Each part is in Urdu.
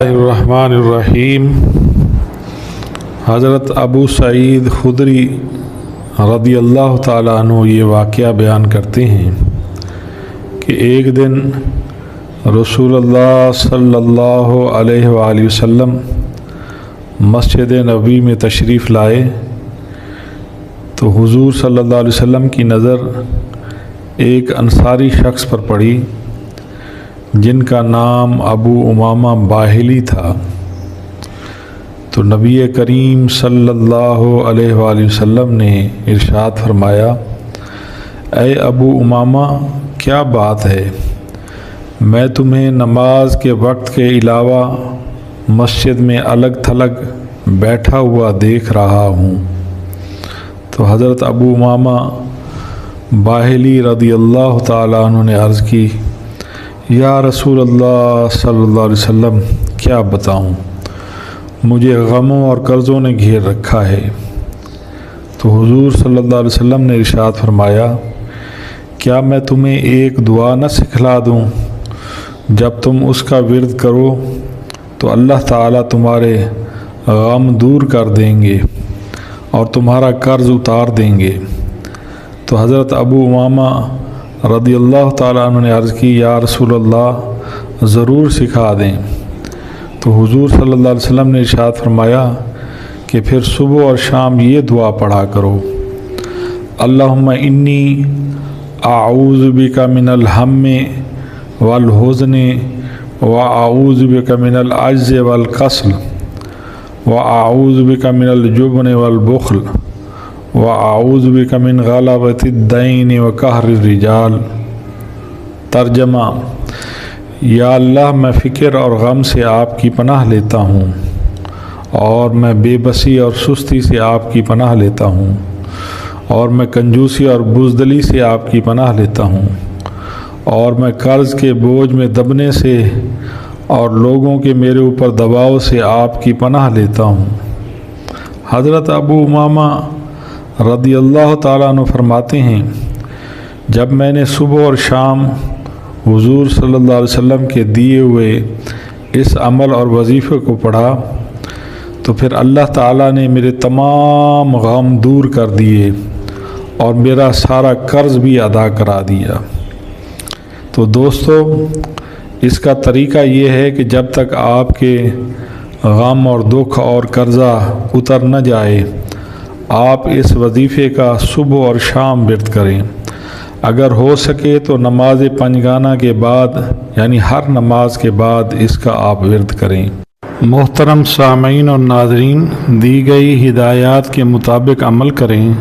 الرحمن الرحیم۔ حضرت ابو سعید خدری رضی اللہ تعالیٰ عنہ یہ واقعہ بیان کرتے ہیں کہ ایک دن رسول اللہ صلی اللہ علیہ وآلہ وسلم مسجد نبوی میں تشریف لائے تو حضور صلی اللہ علیہ وسلم کی نظر ایک انصاری شخص پر پڑی جن کا نام ابو امامہ باہلی تھا۔ تو نبی کریم صلی اللہ علیہ وآلہ وسلم نے ارشاد فرمایا، اے ابو امامہ، کیا بات ہے؟ میں تمہیں نماز کے وقت کے علاوہ مسجد میں الگ تھلگ بیٹھا ہوا دیکھ رہا ہوں۔ تو حضرت ابو امامہ باہلی رضی اللہ تعالیٰ عنہ نے عرض کی، یا رسول اللہ صلی اللہ علیہ وسلم، کیا بتاؤں، مجھے غموں اور قرضوں نے گھیر رکھا ہے۔ تو حضور صلی اللہ علیہ وسلم نے ارشاد فرمایا، کیا میں تمہیں ایک دعا نہ سکھلا دوں؟ جب تم اس کا ورد کرو تو اللہ تعالیٰ تمہارے غم دور کر دیں گے اور تمہارا قرض اتار دیں گے۔ تو حضرت ابو امامہ رضی اللہ تعالیٰ عنہ نے عرض کی، یا رسول اللہ، ضرور سکھا دیں۔ تو حضور صلی اللہ علیہ وسلم نے ارشاد فرمایا کہ پھر صبح اور شام یہ دعا پڑھا کرو، اللہم انی اعوذ بک من الہم والحزن واعوذ بک من العجز والکسل واعوذ بک من الجبن والبخل وَأَعُوذُ بِكَ مِنْ غَلَبَةِ الدَّيْنِ وَقَهْرِ الرِّجَالِ۔ ترجمہ، یا اللہ، میں فکر اور غم سے آپ کی پناہ لیتا ہوں، اور میں بے بسی اور سستی سے آپ کی پناہ لیتا ہوں، اور میں کنجوسی اور بزدلی سے آپ کی پناہ لیتا ہوں، اور میں قرض کے بوجھ میں دبنے سے اور لوگوں کے میرے اوپر دباؤ سے آپ کی پناہ لیتا ہوں۔ حضرت ابو امامہ رضی اللہ تعالیٰ عنہ فرماتے ہیں، جب میں نے صبح اور شام حضور صلی اللہ علیہ وسلم کے دیے ہوئے اس عمل اور وظیفے کو پڑھا تو پھر اللہ تعالیٰ نے میرے تمام غم دور کر دیے اور میرا سارا قرض بھی ادا کرا دیا۔ تو دوستو، اس کا طریقہ یہ ہے کہ جب تک آپ کے غم اور دکھ اور قرضہ اتر نہ جائے، آپ اس وظیفے کا صبح اور شام ورد کریں۔ اگر ہو سکے تو نماز پنجگانہ کے بعد، یعنی ہر نماز کے بعد اس کا آپ ورد کریں۔ محترم سامعین اور ناظرین، دی گئی ہدایات کے مطابق عمل کریں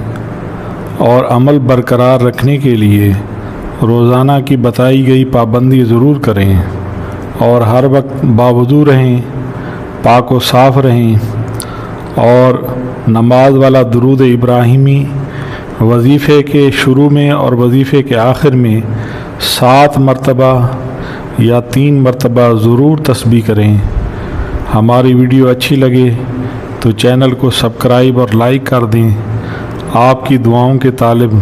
اور عمل برقرار رکھنے کے لیے روزانہ کی بتائی گئی پابندی ضرور کریں، اور ہر وقت باوضو رہیں، پاک و صاف رہیں، اور نماز والا درود ابراہیمی وظیفے کے شروع میں اور وظیفے کے آخر میں 7 مرتبہ یا 3 مرتبہ ضرور تسبیح کریں۔ ہماری ویڈیو اچھی لگے تو چینل کو سبسکرائب اور لائک کر دیں۔ آپ کی دعاؤں کے طالب